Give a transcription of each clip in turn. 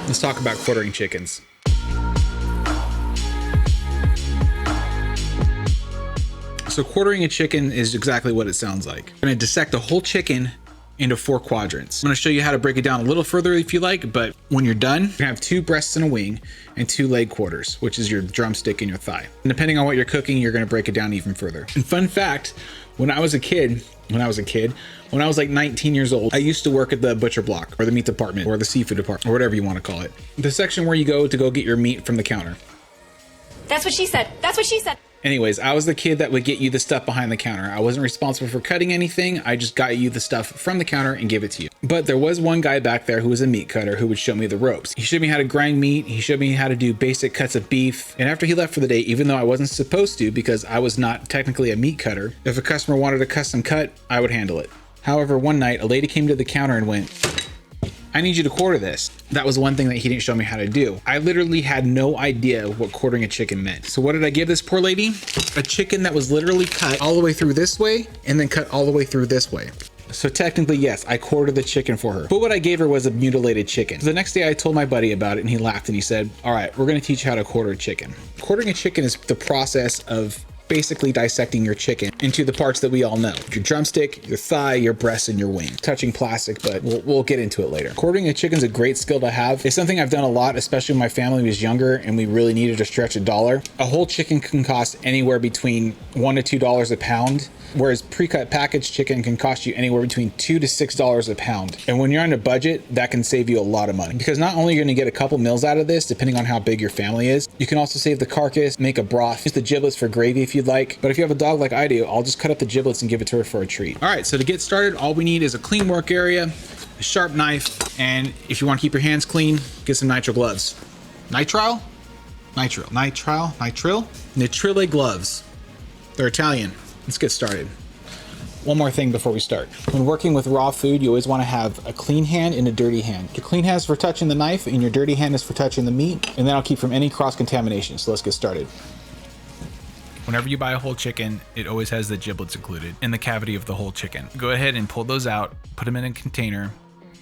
Let's talk about quartering chickens. So quartering a chicken is exactly what it sounds like. I'm gonna dissect a whole chicken into 4 quadrants. I'm gonna show you how to break it down a little further if you like, but when you're done, you're gonna have 2 breasts and a wing and 2 leg quarters, which is your drumstick and your thigh. And depending on what you're cooking, you're gonna break it down even further. And fun fact, when I was like 19 years old, I used to work at the butcher block or the meat department or the seafood department or whatever you want to call it. The section where you go get your meat from the counter. That's what she said. That's what she said. Anyways, I was the kid that would get you the stuff behind the counter. I wasn't responsible for cutting anything. I just got you the stuff from the counter and gave it to you. But there was one guy back there who was a meat cutter who would show me the ropes. He showed me how to grind meat. He showed me how to do basic cuts of beef. And after he left for the day, even though I wasn't supposed to because I was not technically a meat cutter, if a customer wanted a custom cut, I would handle it. However, one night a lady came to the counter and went, "I need you to quarter this." That was one thing that he didn't show me how to do. I literally had no idea what quartering a chicken meant. So what did I give this poor lady? A chicken that was literally cut all the way through this way and then cut all the way through this way. So technically, yes, I quartered the chicken for her. But what I gave her was a mutilated chicken. So the next day I told my buddy about it and he laughed and he said, "All right, we're gonna teach you how to quarter a chicken." Quartering a chicken is the process of basically dissecting your chicken into the parts that we all know: your drumstick, your thigh, your breast, and your wing. Touching plastic, but we'll get into it later. Quartering a chicken is a great skill to have. It's something I've done a lot, especially when my family was younger and we really needed to stretch a dollar. A whole chicken can cost anywhere between $1 to $2 a pound, whereas pre-cut packaged chicken can cost you anywhere between $2 to $6 a pound. And when you're on a budget, that can save you a lot of money, because not only are you going to get a couple meals out of this, depending on how big your family is, you can also save the carcass, make a broth, use the giblets for gravy if you'd like. But if you have a dog like I do, I'll just cut up the giblets and give it to her for a treat. All right, so to get started, all we need is a clean work area, a sharp knife, and if you want to keep your hands clean, get some nitrile gloves. Nitrile? Nitrile gloves. They're Italian. Let's get started. One more thing before we start. When working with raw food, you always want to have a clean hand and a dirty hand. Your clean hand is for touching the knife and your dirty hand is for touching the meat, and that'll keep from any cross-contamination. So let's get started. Whenever you buy a whole chicken, it always has the giblets included in the cavity of the whole chicken. Go ahead and pull those out, put them in a container,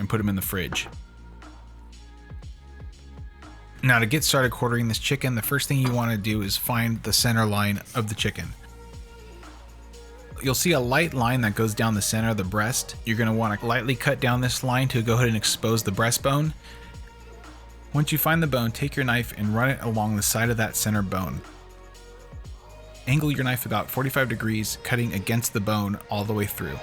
and put them in the fridge. Now to get started quartering this chicken, the first thing you want to do is find the center line of the chicken. You'll see a light line that goes down the center of the breast. You're going to want to lightly cut down this line to go ahead and expose the breastbone. Once you find the bone, take your knife and run it along the side of that center bone. Angle your knife about 45 degrees, cutting against the bone all the way through.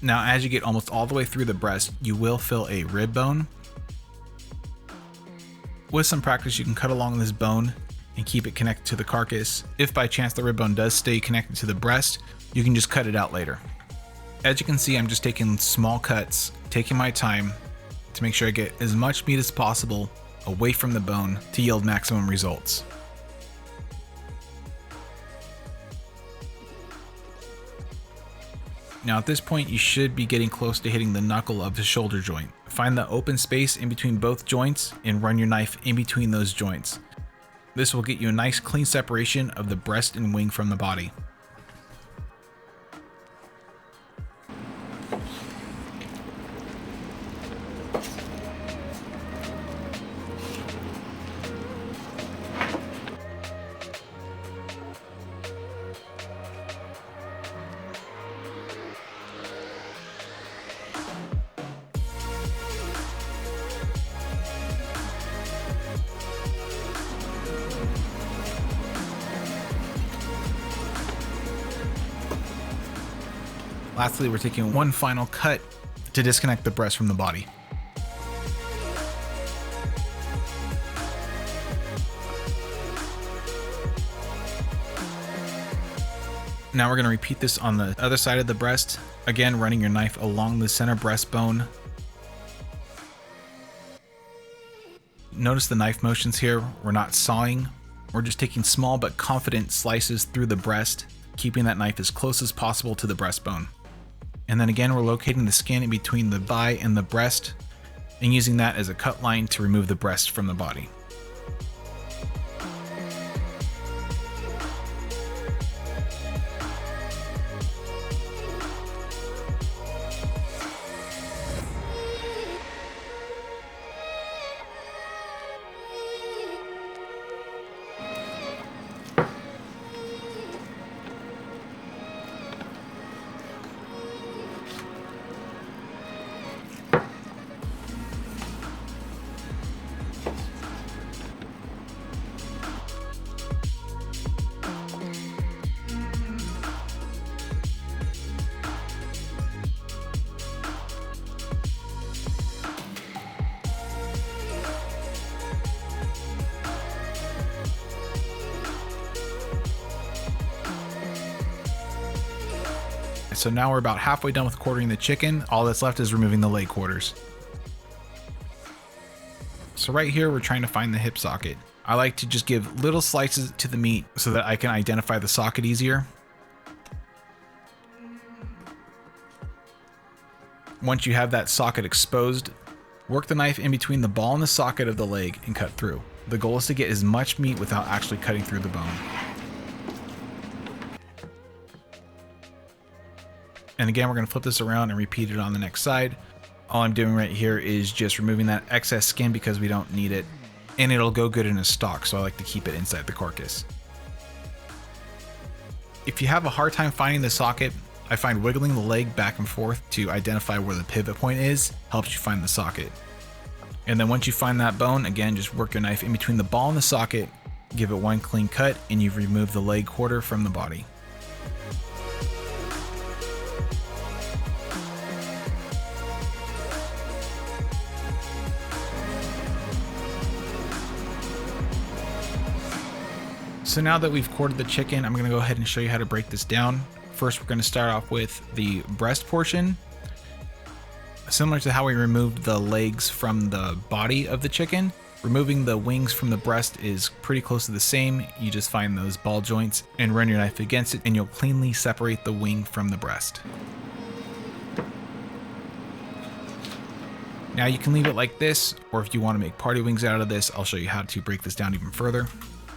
Now, as you get almost all the way through the breast, you will feel a rib bone. With some practice, you can cut along this bone and keep it connected to the carcass. If by chance the rib bone does stay connected to the breast, you can just cut it out later. As you can see, I'm just taking small cuts, taking my time to make sure I get as much meat as possible away from the bone to yield maximum results. Now at this point, you should be getting close to hitting the knuckle of the shoulder joint. Find the open space in between both joints and run your knife in between those joints. This will get you a nice clean separation of the breast and wing from the body. Lastly, we're taking one final cut to disconnect the breast from the body. Now we're going to repeat this on the other side of the breast, again running your knife along the center breastbone. Notice the knife motions here. We're not sawing, we're just taking small but confident slices through the breast, keeping that knife as close as possible to the breastbone. And then again, we're locating the skin in between the thigh and the breast, and using that as a cut line to remove the breast from the body. So now we're about halfway done with quartering the chicken. All that's left is removing the leg quarters. So right here, we're trying to find the hip socket. I like to just give little slices to the meat so that I can identify the socket easier. Once you have that socket exposed, work the knife in between the ball and the socket of the leg and cut through. The goal is to get as much meat without actually cutting through the bone. And again, we're going to flip this around and repeat it on the next side. All I'm doing right here is just removing that excess skin because we don't need it. And it'll go good in a stock, so I like to keep it inside the carcass. If you have a hard time finding the socket, I find wiggling the leg back and forth to identify where the pivot point is helps you find the socket. And then once you find that bone, again, just work your knife in between the ball and the socket, give it one clean cut, and you've removed the leg quarter from the body. So now that we've quartered the chicken, I'm going to go ahead and show you how to break this down. First, we're going to start off with the breast portion. Similar to how we removed the legs from the body of the chicken, removing the wings from the breast is pretty close to the same. You just find those ball joints and run your knife against it, and you'll cleanly separate the wing from the breast. Now you can leave it like this, or if you want to make party wings out of this, I'll show you how to break this down even further.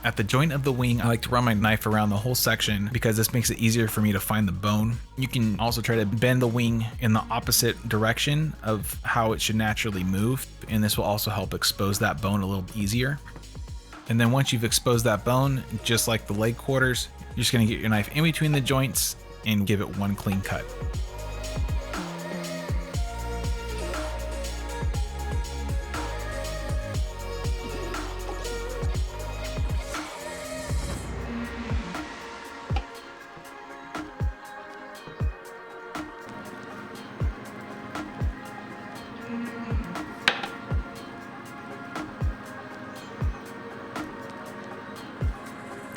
At the joint of the wing, I like to run my knife around the whole section because this makes it easier for me to find the bone. You can also try to bend the wing in the opposite direction of how it should naturally move, and this will also help expose that bone a little easier. And then once you've exposed that bone, just like the leg quarters, you're just going to get your knife in between the joints and give it one clean cut.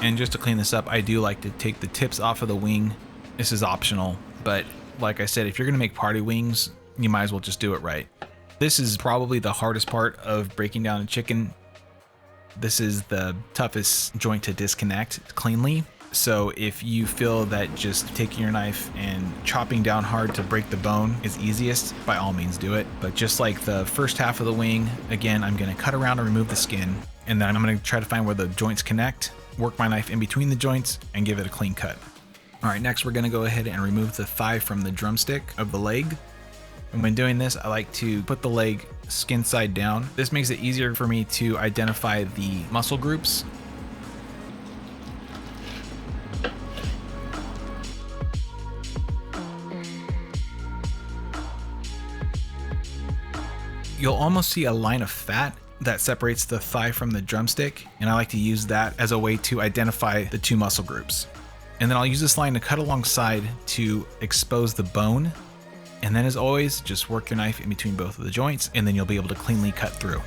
And just to clean this up, I do like to take the tips off of the wing. This is optional, but like I said, if you're gonna make party wings, you might as well just do it right. This is probably the hardest part of breaking down a chicken. This is the toughest joint to disconnect cleanly. So if you feel that just taking your knife and chopping down hard to break the bone is easiest, by all means do it. But just like the first half of the wing, again, I'm gonna cut around and remove the skin, and then I'm gonna try to find where the joints connect, work my knife in between the joints, and give it a clean cut. All right, next we're gonna go ahead and remove the thigh from the drumstick of the leg. And when doing this, I like to put the leg skin side down. This makes it easier for me to identify the muscle groups. You'll almost see a line of fat that separates the thigh from the drumstick, and I like to use that as a way to identify the two muscle groups. And then I'll use this line to cut alongside to expose the bone. And then as always, just work your knife in between both of the joints, and then you'll be able to cleanly cut through.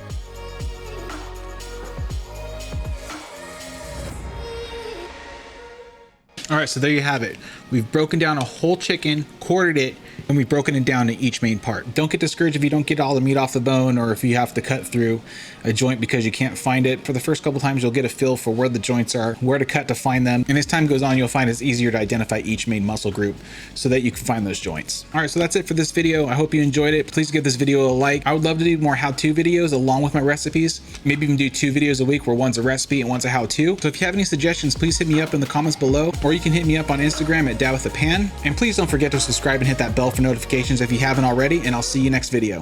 All right, so there you have it. We've broken down a whole chicken, quartered it, and we've broken it down to each main part. Don't get discouraged if you don't get all the meat off the bone, or if you have to cut through a joint because you can't find it. For the first couple times, you'll get a feel for where the joints are, where to cut to find them, and as time goes on, you'll find it's easier to identify each main muscle group so that you can find those joints. All right, so that's it for this video. I hope you enjoyed it. Please give this video a like. I would love to do more how-to videos along with my recipes. Maybe even do 2 videos a week where one's a recipe and one's a how-to. So if you have any suggestions, please hit me up in the comments below, or you can hit me up on Instagram at dadwithapan. And please don't forget to subscribe and hit that bell for notifications if you haven't already, and I'll see you next video.